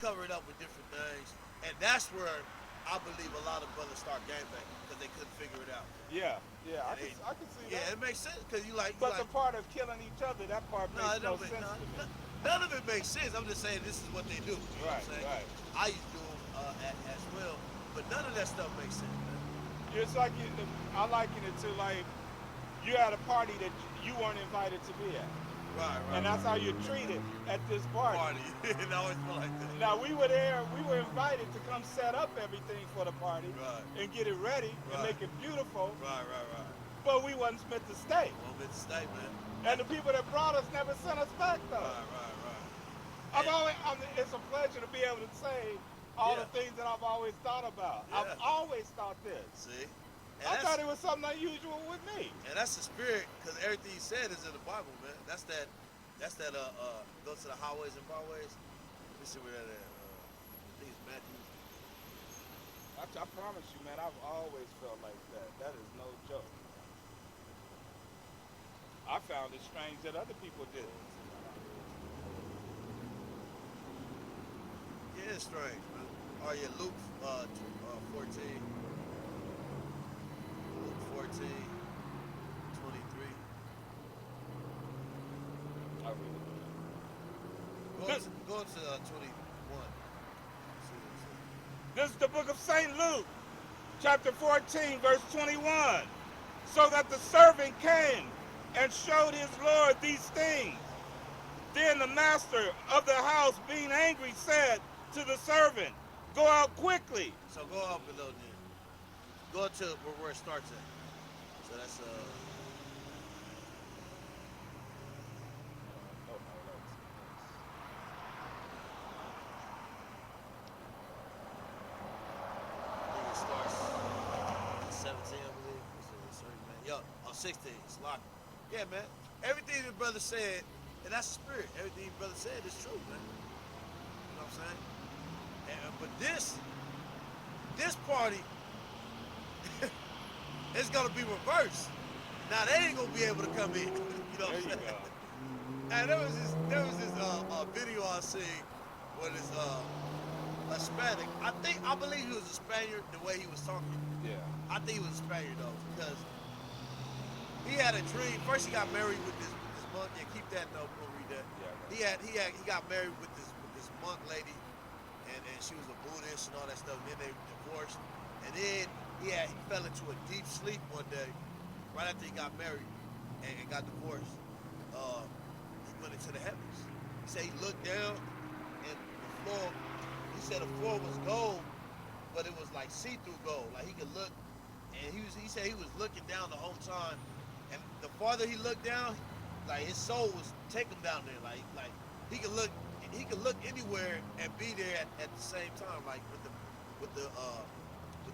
cover it up with different things, and that's where I believe a lot of brothers start gangbanging because they couldn't figure it out. Yeah, yeah, And they, I can see yeah, that. it makes sense because you But the like, part of killing each other, that part no, makes it no don't make sense no, to me. none of it makes sense. I'm just saying this is what they do. You know what Right, I'm saying? 'Cause right. I used to do them as well, but none of that stuff makes sense, man. It's like I liken it to like you had a party that you weren't invited to be at, Right, and right, that's how right. you're treated at this party. Party, it always feel like that. Now we were there, we were invited to come set up everything for the party Right, and get it ready and right, make it beautiful, right. but we wasn't meant to stay. Well, meant to stay, man. And the people that brought us never sent us back though. Right. And, It's a pleasure to be able to say all yeah, the things that I've always thought about. I've yeah. always thought this. See, I thought it was something unusual with me. and that's the spirit, because everything he said is in the Bible, man. That's that. Go to the highways and byways. Let me see where that is. I think it's Matthew. I promise you, man, I've always felt like that. That is no joke. I found it strange that other people didn't. Yeah, it's strange, man. Oh yeah, Luke 14. Luke 14, 23. I really do. Go to 21. This is the book of St. Luke, chapter 14, verse 21. So that the servant came and showed his Lord these things. Then the master of the house, being angry, said to the servant, "Go out quickly." So go up a little bit. Go to where it starts at. So that's I think it starts at 17, I believe. It's a certain man. Yo, 16. It's locked. Yeah, man. Everything the brother said, and that's the spirit. Everything the brother said is true, man. You know what I'm saying? But this party, it's gonna be reversed. Now they ain't gonna be able to come in. You know what I'm saying? And there was this video I seen where this Hispanic. I believe he was a Spaniard the way he was talking. Yeah. I think he was a Spaniard though because he had a dream. First he got married with this monk. Yeah, keep that note. We'll read that. Yeah. He got married with this monk lady, and she was a Buddhist and all that stuff. And then they divorced, and then he fell into a deep sleep one day, right after he got married and got divorced. He went into the heavens. He said he looked down, and the floor. He said the floor was gold, but it was like see-through gold. Like he could look, and he said he was looking down the whole time, and the farther he looked down, like his soul was taking him down there. Like he could look anywhere and be there at the same time, like with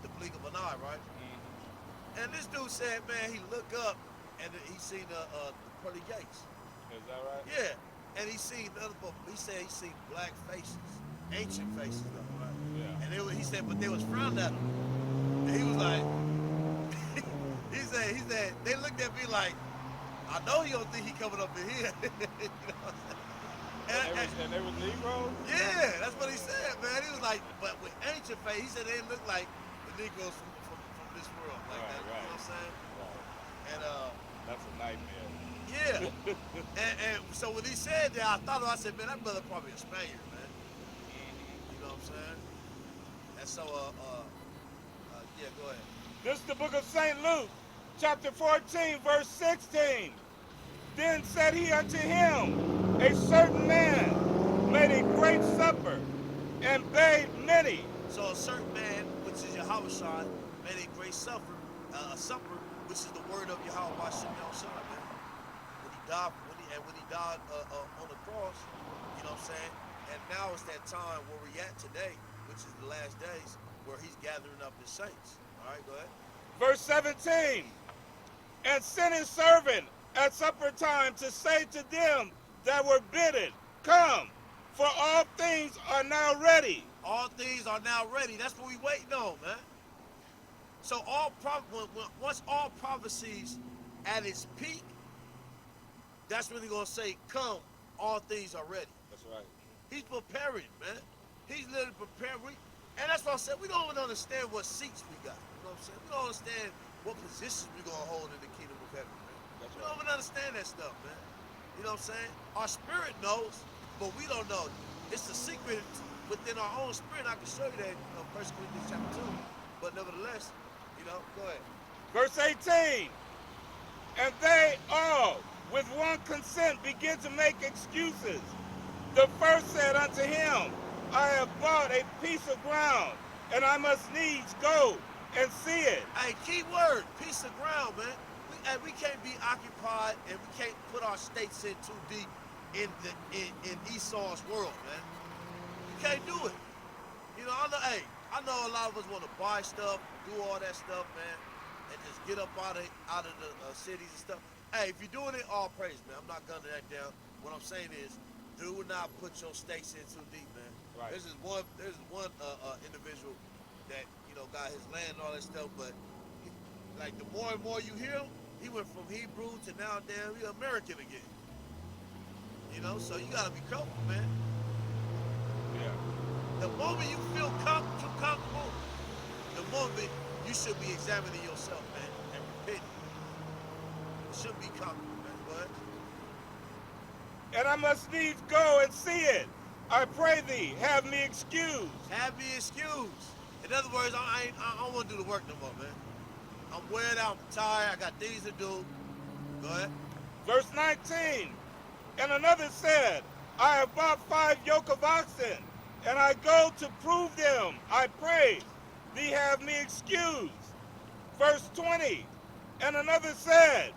the blink of an eye, right? Mm-hmm. And this dude said, man, he looked up and he seen the pearly gates. Is that right? Yeah, and he said he seen black faces, ancient faces though, right? Yeah. And he said, but they was frowned at him. And he was like, he said, they looked at me like, I know you don't think he coming up in here. You know what I'm saying? And they was Negroes? Yeah, that's what he said, man. He was like, but with ancient face, he said they didn't look like the Negroes from this world, like Right, that. right. You know what I'm saying? Right. And That's a nightmare. yeah. and so when he said that, I said, man, that brother probably a Spaniard, man. You know what I'm saying? And so, yeah, go ahead. This is the book of St. Luke, chapter 14, verse 16. Then said he unto him, a certain man made a great supper and bade many. So a certain man, which is Yahweh, made a great supper, which is the word of Yahweh Hashem Yahushua, man. When he died on the cross, you know what I'm saying? And now it's that time where we're at today, which is the last days, where he's gathering up his saints. All right, go ahead. Verse 17. And sent his servant at supper time to say to them that were bidden, come, for all things are now ready. All things are now ready. That's what we waiting on, man. So once all prophecies at its peak, that's when he's gonna say, come, all things are ready. That's right. He's preparing, man. He's literally preparing. And that's what I said. We don't even understand what seats we got. You know what I'm saying? We don't understand what positions we're going to hold in the kingdom of heaven, man. That's We right. don't even understand that stuff, man. You know what I'm saying? Our spirit knows, but we don't know. It's a secret within our own spirit. I can show you that in 1 Corinthians chapter 2. But nevertheless, go ahead. Verse 18. And they all, with one consent, begin to make excuses. The first said unto him, I have bought a piece of ground, and I must needs go and see it. Hey, key word, piece of ground, man. We can't be occupied, and we can't put our stakes in too deep in Esau's world, man. You can't do it. I know a lot of us want to buy stuff, do all that stuff, man, and just get up out of the cities and stuff. Hey, if you're doing it, all praise, man. I'm not gunning that down. What I'm saying is, do not put your stakes in too deep, man. Right. There's one individual that got his land and all that stuff, but like the more and more you hear him, he went from Hebrew to now damn he American again. So you gotta be careful, man. Yeah. The moment you feel too comfortable, the moment you should be examining yourself, man, and repenting. It shouldn't be comfortable, man. Go ahead. And I must needs go and see it. I pray thee, have me excused. Have me excused. In other words, I don't want to do the work no more, man. I'm wearing out, I'm tired, I got things to do. Go ahead. Verse 19. And another said, I have bought 5 yoke of oxen, and I go to prove them. I pray thee, have me excused. Verse 20. And another said,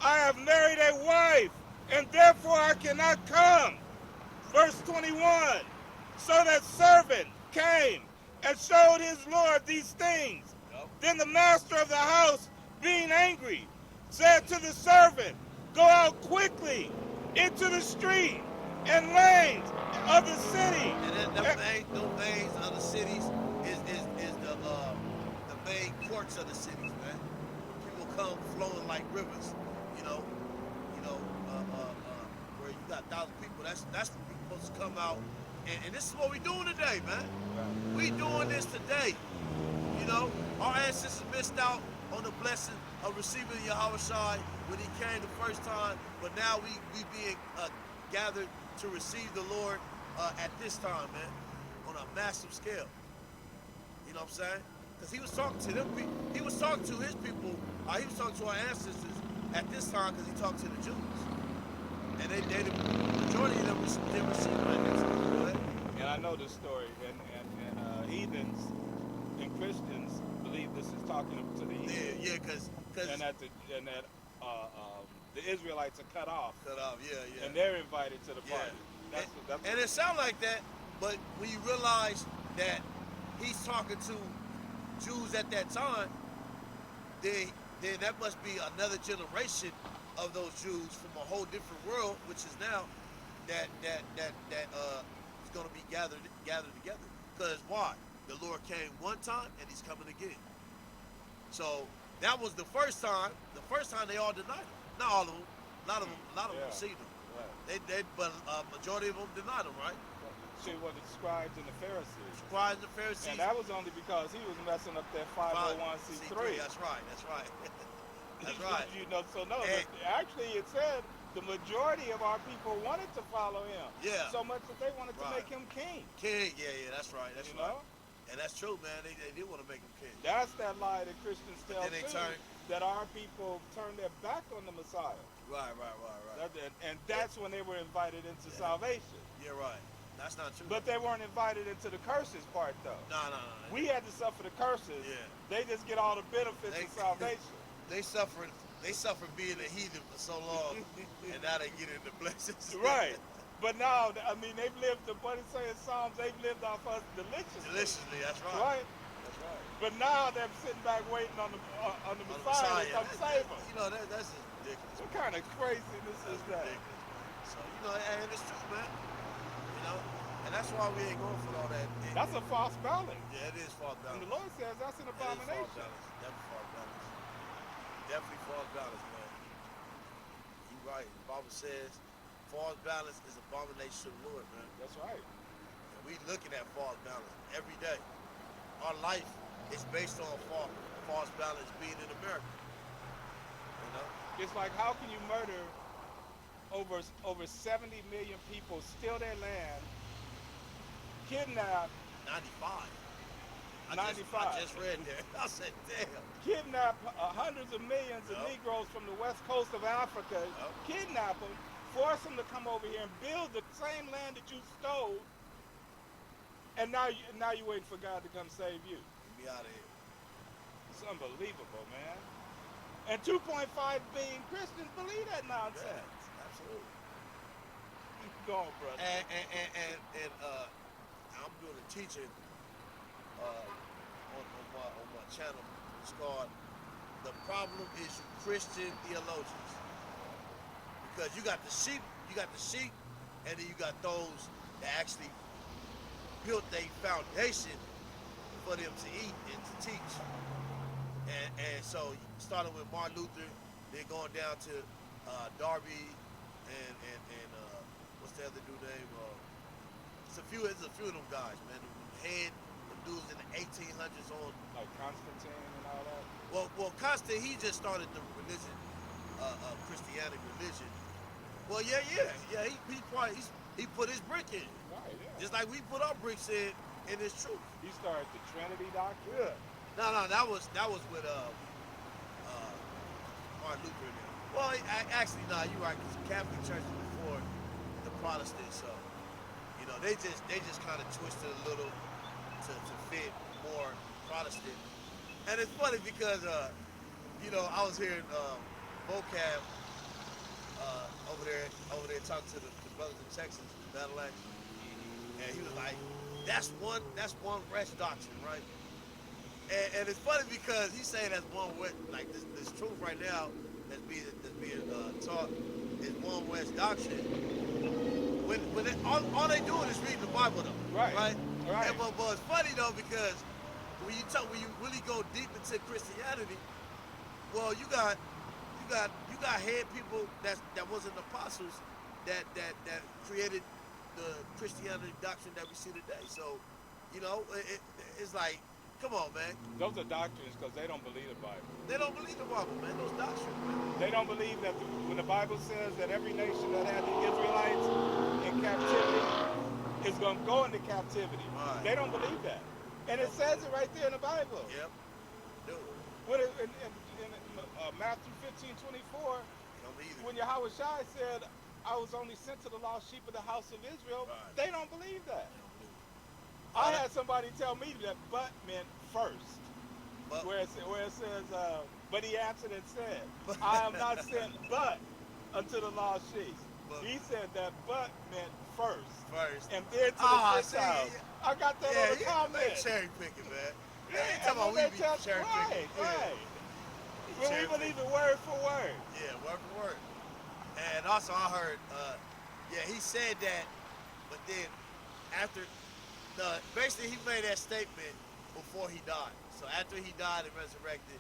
I have married a wife, and therefore I cannot come. Verse 21. So that servant came and showed his Lord these things. Yep. Then the master of the house, being angry, said to the servant, Go out quickly into the street and lanes of the city. And then them lanes of the cities is the main courts of the cities, man. People come flowing like rivers, where you got 1,000 people. That's where people supposed to come out. And this is what we doing today, man. We doing this today. Our ancestors missed out on the blessing of receiving Yahushua when he came the first time, but now we being gathered to receive the Lord at this time, man, on a massive scale. You know what I'm saying? Because he was talking to them people. He was talking to his people. He was talking to our ancestors at this time because he talked to the Jews. And the majority of them didn't receive it. And I know this story. And heathens and Christians believe this is talking to the heathens. Yeah, because and that the Israelites are cut off. Yeah. And they're invited to the party. And it sounds like that, but when you realize that he's talking to Jews at that time, then that must be another generation of those Jews from a whole different world, which is now that is going to be gathered together. Because why? The Lord came one time and he's coming again. So that was the first time. The first time they all denied him. Not all of them. A lot of them received him. Right. But majority of them denied him, right? See what the scribes and the Pharisees. Scribes and Pharisees. And that was only because he was messing up that 501c3. That's right. That's right. Actually it said the majority of our people wanted to follow him. Yeah. So much that they wanted to make him king. Yeah, that's right. That's right. Know? And that's true, man. They did want to make him king. That's that lie that Christians tell too, that our people turned their back on the Messiah. Right. And that's when they were invited into salvation. You're right. That's not true. But they weren't invited into the curses part, though. No. We had to suffer the curses. Yeah. They just get all the benefits of salvation. They suffered being a heathen for so long, and now they get into blessings. Right. But now, I mean, they've lived, the buddy saying Psalms, they've lived off us deliciously. Deliciously, that's right. That's right. But now they're sitting back waiting on the Messiah to come save them. That's just ridiculous. What kind of craziness is that? Ridiculous. So, and it's true, man. And that's why we ain't going for all that. That's a false balance. Yeah, it is false balance. And the Lord says that's an abomination. Definitely false balance. Definitely false balance, man. You're right. The Bible says false balance is abomination to the Lord, man. That's right. And we we looking at false balance every day. Our life is based on false balance being in America. You know, It's like, how can you murder over 70 million people, steal their land, kidnap 95. I 95, just read that. I said, damn. kidnap hundreds of millions of Yep. Negroes from the west coast of Africa, Yep. kidnap them, force them to come over here and build the same land that you stole, and now you waiting for God to come save you. Get me out of here. It's unbelievable, man. And 2.5 billion Christians believe that nonsense. Yeah, absolutely. Go on, brother. And I'm doing a teaching on my channel. It's called "The Problem Is You Christian Theologians," because you got the sheep, and then you got those that actually built a foundation for them to eat and to teach. And so starting with Martin Luther, then going down to Darby and what's the other dude name? It's a few of them guys, man. The dudes in the 1800s on. Like Constantine and all that. Well, Constantine, he just started the religion, Christianity religion. Well, yeah. He put his brick in, Right, yeah. just like we put our bricks in this truth. He started the Trinity doctrine. Yeah. No, that was with Martin Luther and them. Well, actually, no, you're right. Because the Catholic Church was before the Protestants, so you know they just kind of twisted a little to fit more Protestant. And it's funny because I was hearing vocab over there talking to the brothers in Texas, Battle Axe, and he was like, "That's one rest doctrine, right?" And it's funny because he's saying that's one West, like this truth right now that's being taught is one West doctrine. When all they doing is reading the Bible though, Right. And, but it's funny though because when you really go deep into Christianity, well you got head people that wasn't apostles that created the Christianity doctrine that we see today. So it's like, come on, man. Those are doctrines because they don't believe the Bible. They don't believe the Bible, man. Those doctrines, man. They don't believe that when the Bible says that every nation that had the Israelites in captivity is going to go into captivity. Right. They don't believe that. And it says it right there in the Bible. Yep. Do it. In Matthew 15:24, Don't believe it. when Yahweh Shai said, I was only sent to the lost sheep of the house of Israel, Right. they don't believe that. They don't believe it. I had somebody tell me that but meant first. But, Where it says, but he answered and said, I am not sent but unto the lost sheep. But- He said that but meant first. And then to the see, Gentiles. I got that on the comment. They cherry picking, man. Yeah, They talking about we be cherry picking. Right. Yeah. Well, Cherry we believe it word for word. Yeah, word for word. And also I heard, he said that, but then after basically he made that statement before he died. So after he died and resurrected,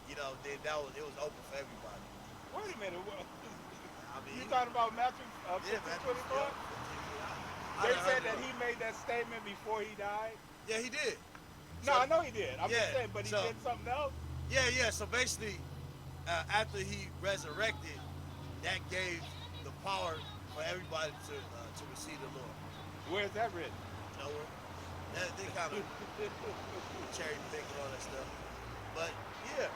then it was open for everybody. Wait a minute. I mean, You talking about Matthew yeah, 15:24? They said that he made that statement before he died? Yeah, he did. No, I know he did. I'm just Yeah, saying, but he so- did something else? Yeah. So basically, after he resurrected, that gave the power for everybody to receive the Lord. Where's that written? Nowhere. They kind of cherry pick and all that stuff. But yeah,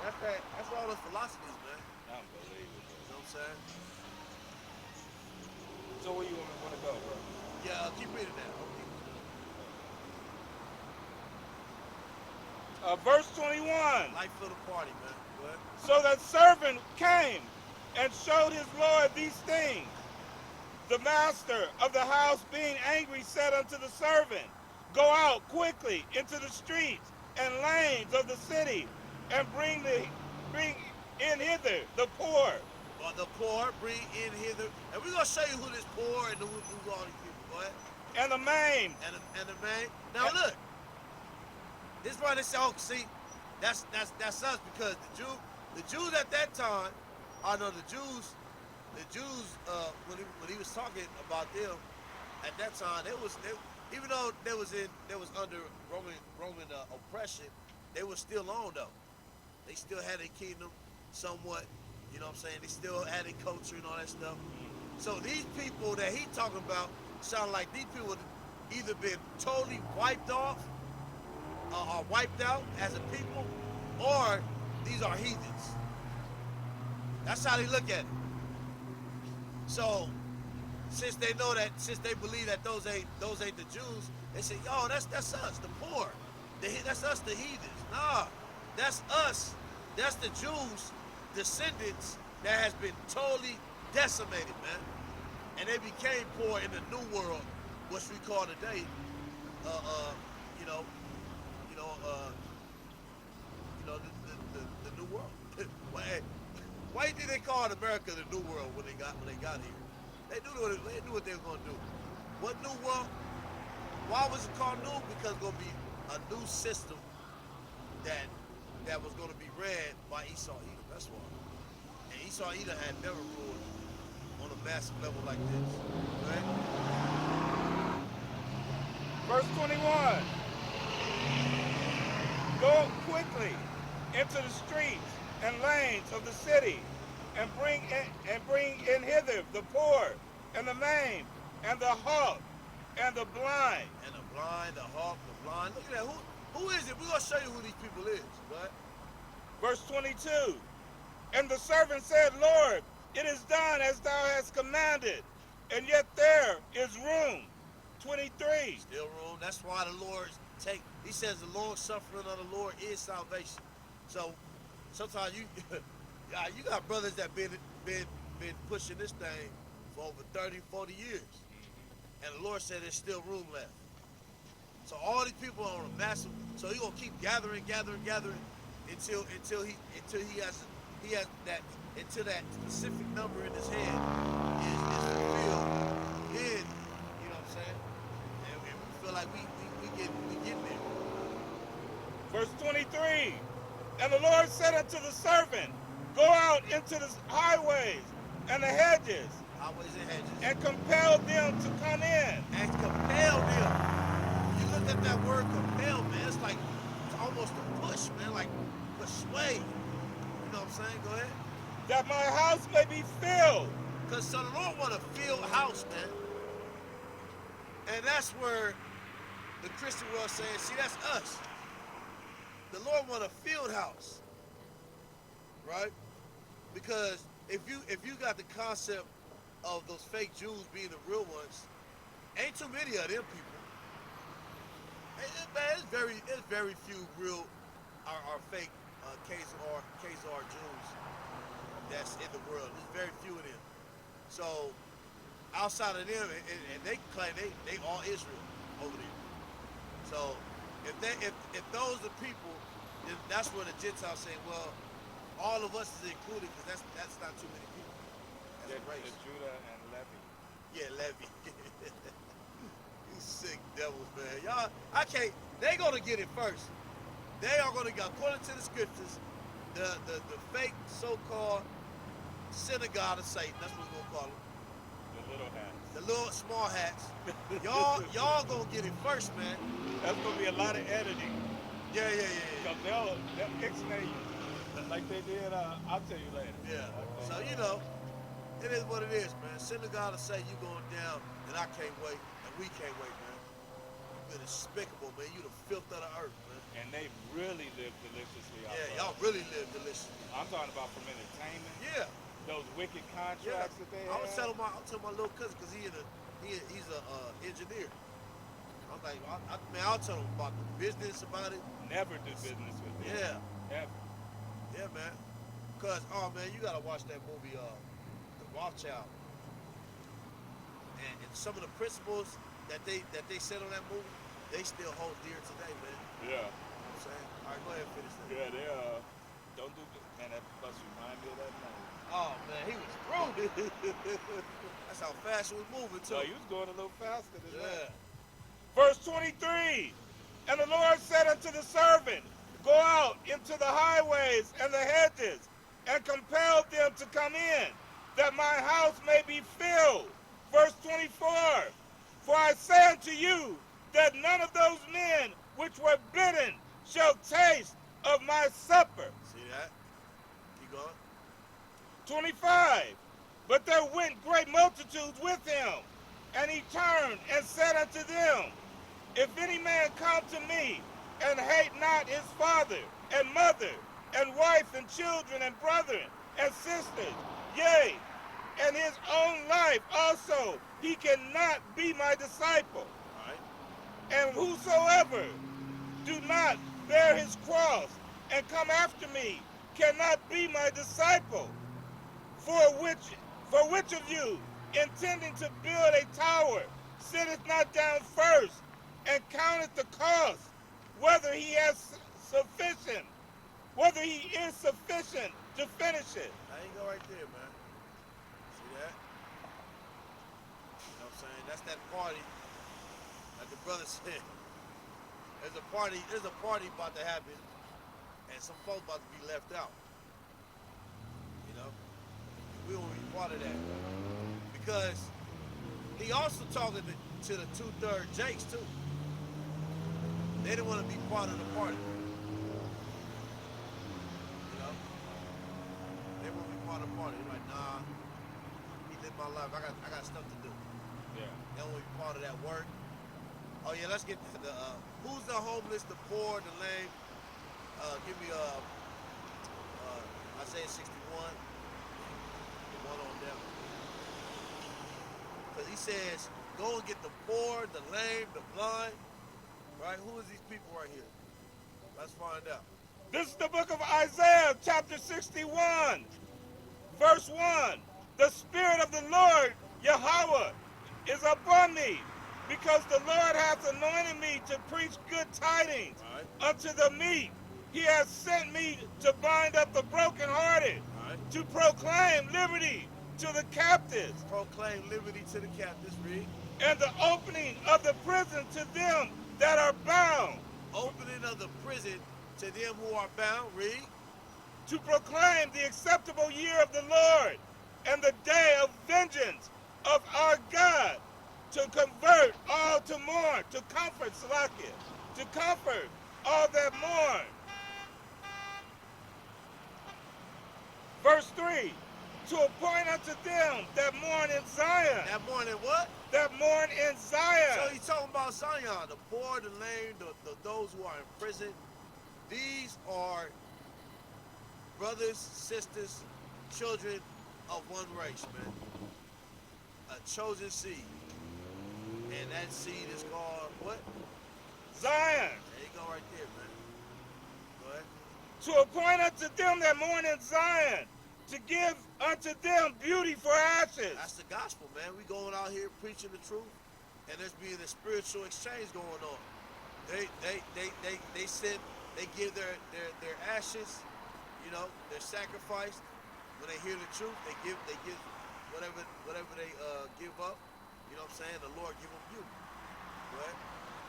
that's all the philosophies, man. Unbelievable. You know what I'm saying? So where you want to go, bro? Yeah, keep reading that. Verse 21. Life for the party, man. Go ahead. So that servant came and showed his Lord these things. The master of the house, being angry, said unto the servant, Go out quickly into the streets and lanes of the city, and bring in hither the poor. But the poor bring in hither, and we're gonna show you who this poor and who all these people. Go ahead. And the maimed. And the man. Now look, this right. They say, oh, see, that's us because the Jews at that time, the Jews, when he was talking about them, At that time, even though they was under Roman oppression, they were still on though. They still had a kingdom, somewhat. You know what I'm saying? They still had a culture and all that stuff. So these people that he talking about sound like these people either been totally wiped off or wiped out as a people, or these are heathens. That's how they look at it. So since they know that, since they believe that those ain't the Jews, they say, yo, that's us, the poor. That's us, the heathens. Nah, that's us. That's the Jews, descendants that has been totally decimated, man. And they became poor in the new world, which we call today, you know, you know, the new world. Why did they call America the new world when they got here? They knew what they were gonna do. What new world? Why was it called new? Because it's gonna be a new system that was gonna be ran by Esau Edom. That's why. And Esau Edom had never ruled on a massive level like this. Right? Verse 21. Go quickly into the streets and lanes of the city, and bring in hither the poor, and the maimed, and the halt, and the blind. And the blind, the halt, the blind. Look at that. Who is it? We're gonna show you who these people is, right? Verse 22. And the servant said, Lord, it is done as thou hast commanded, and yet there is room. 23. Still room. That's why the Lord's he says the long suffering of the Lord is salvation. So sometimes you got brothers that been pushing this thing for over 30, 40 years. And the Lord said there's still room left. So all these people are on a massive, so he's gonna keep gathering until that specific number in his hand is fulfilled. Then, you know what I'm saying? And we feel like we getting there. Verse 23. And the Lord said unto the servant, go out into the highways and the hedges. Highways and hedges. And compel them to come in. And compel them. You look at that word compel, man, it's almost a push, man, like persuade. You know what I'm saying? Go ahead. That my house may be filled. Because so the Lord want a filled house, man. And that's where the Christian world saying, see, that's us. The Lord want a filled house, right? Because if you got the concept of those fake Jews being the real ones, ain't too many of them people. Man, it's very few real are fake Khazar Jews that's in the world. There's very few of them. So outside of them, and they claim they all Israel over there. So if those are people, then that's where the Gentiles say, well, all of us is included, because that's not too many people. That's a race. Judah and Levi. Yeah, Levi. You sick devils, man. Y'all, I can't. They gonna get it first. They are gonna go, according to the scriptures, the fake so-called synagogue of Satan. That's what we're gonna call them. The little hats. The little small hats. Y'all gonna get it first, man. That's gonna be a lot of editing. Yeah. Because they'll ixnay you like they did. I'll tell you later. Yeah. So you know, it is what it is, man. Synagogue to say you going down, and I can't wait, and we can't wait, man. You've been despicable, man. You the filth of the earth, man. And they really live deliciously. Yeah, y'all really live deliciously. I'm talking about from entertainment. Yeah. Those wicked contracts that they have. I was telling my little cousin, because he's a engineer. I was like, I'll tell him about the business about it. Never do business with them. Yeah. Ever. Yeah, man. Cause man, you gotta watch that movie, The Rothschild. And some of the principles that they said on that movie, they still hold dear today, man. Yeah. You know what I'm saying? All right, go ahead and finish that. Yeah, they don't do this. Man, that bus remind me of that movie. Oh man, he was through. That's how fast he was moving too. No, he was going a little faster than that. Yeah. Verse 23. And the Lord said unto the servant, go out into the highways and the hedges, and compel them to come in, that my house may be filled. Verse 24. For I say unto you that none of those men which were bidden shall taste of my supper. See that? Keep going. 25. But there went great multitudes with him, and he turned and said unto them, If any man come to me, and hate not his father, and mother, and wife, and children, and brethren, and sisters, yea, and his own life also, he cannot be my disciple. All right. And whosoever do not bear his cross and come after me cannot be my disciple. For which of you, intending to build a tower, sitteth not down first and counteth the cost, whether he is sufficient to finish it? There you go right there, man. See that? You know what I'm saying? That's that party, like the brother said. There's a party about to happen, and some folks about to be left out. You know? We won't be part of that. Because he also talking to the 2/3 Jakes too. They didn't want to be part of the party. You know? They won't be part of the party. They're like, nah, he lived my life. I got stuff to do. Yeah. They don't want to be part of that work. Oh yeah, let's get to the who's the homeless, the poor, the lame. Give me Isaiah 61. One on them. Because he says, go and get the poor, the lame, the blind. Right? Who is these people right here? Let's find out. This is the book of Isaiah, chapter 61, verse 1. The Spirit of the Lord, Yahweh, is upon me, because the Lord hath anointed me to preach good tidings unto the meek. He has sent me to bind up the brokenhearted, to proclaim liberty to the captives. Proclaim liberty to the captives, read. And the opening of the prison to them that are bound. Opening of the prison to them who are bound, read. To proclaim the acceptable year of the Lord, and the day of vengeance of our God, to convert all to mourn, to comfort, Salakia, to comfort all that mourn. Verse 3, to appoint unto them that mourn in Zion. That mourn in what? That mourn in Zion. So he's talking about Zion, the poor, the lame, those who are in prison. These are brothers, sisters, children of one race, man. A chosen seed. And that seed is called what? Zion. There you go right there, man. Go ahead. To appoint unto them that mourn in Zion, to give unto them beauty for ashes. That's the gospel, man. We going out here preaching the truth, and there's being a spiritual exchange going on. They give their ashes, you know, their sacrifice. When they hear the truth, they give whatever they give up. You know what I'm saying? The Lord give them beauty. Right?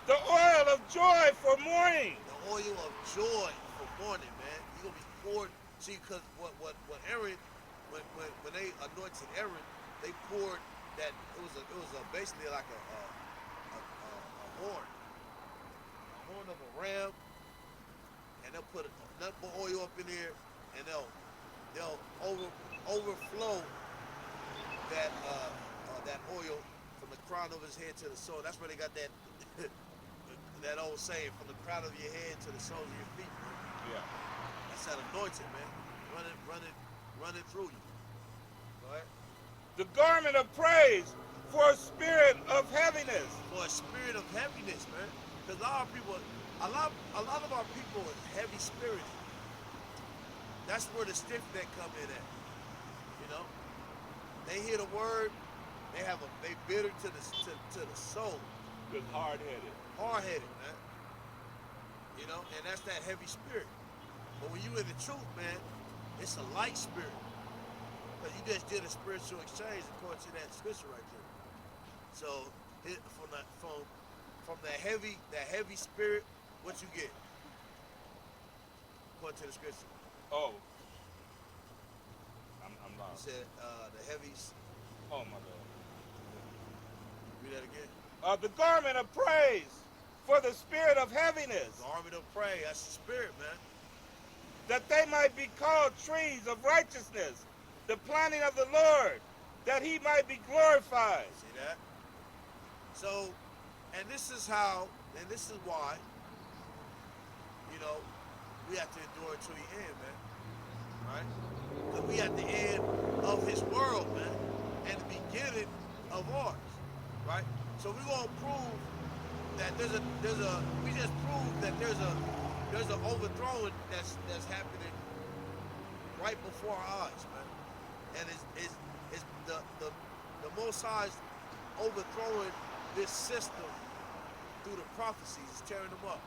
The oil of joy for mourning. The oil of joy for mourning, man. You're gonna be poured. See, because what Aaron, when they anointed Aaron, they poured that it was basically like a horn of a ram, and they'll put enough more oil up in there, and they'll overflow that oil from the crown of his head to the sole. That's where they got that that old saying, from the crown of your head to the soles of your feet, man. Yeah. That's that anointing, man. Running through you. Go ahead. The garment of praise for a spirit of heaviness. For a spirit of heaviness, man. Because a lot of our people are heavy spirited. That's where the stiff neck come in at. You know? They hear the word, they bitter to the soul. Just hard-headed. Hard-headed, man. You know, and that's that heavy spirit. But when you in the truth, man, it's a light spirit. Because you just did a spiritual exchange according to that scripture right there. So from that heavy spirit, what you get? According to the scripture. Oh. I'm You lost. said the heavies. Oh my God. Read that again. The garment of praise for the spirit of heaviness, Garment of praise, that's the spirit, man. that they might be called trees of righteousness, the planting of the Lord, that he might be glorified. See that? So, and this is how, and this is why, you know, we have to endure until the end, man. Right? Because we at the end of his world, man, and the beginning of ours. Right? So we're gonna prove that we just proved that there's an overthrowing that's happening right before our eyes, man. And it's the Most High's overthrowing this system through the prophecies, is tearing them up.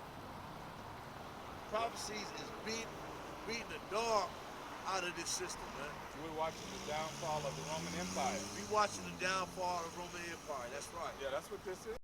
Prophecies is beating the dog out of this system, man. So we're watching the downfall of the Roman Empire. We watching the downfall of the Roman Empire. That's right. Yeah, that's what this is.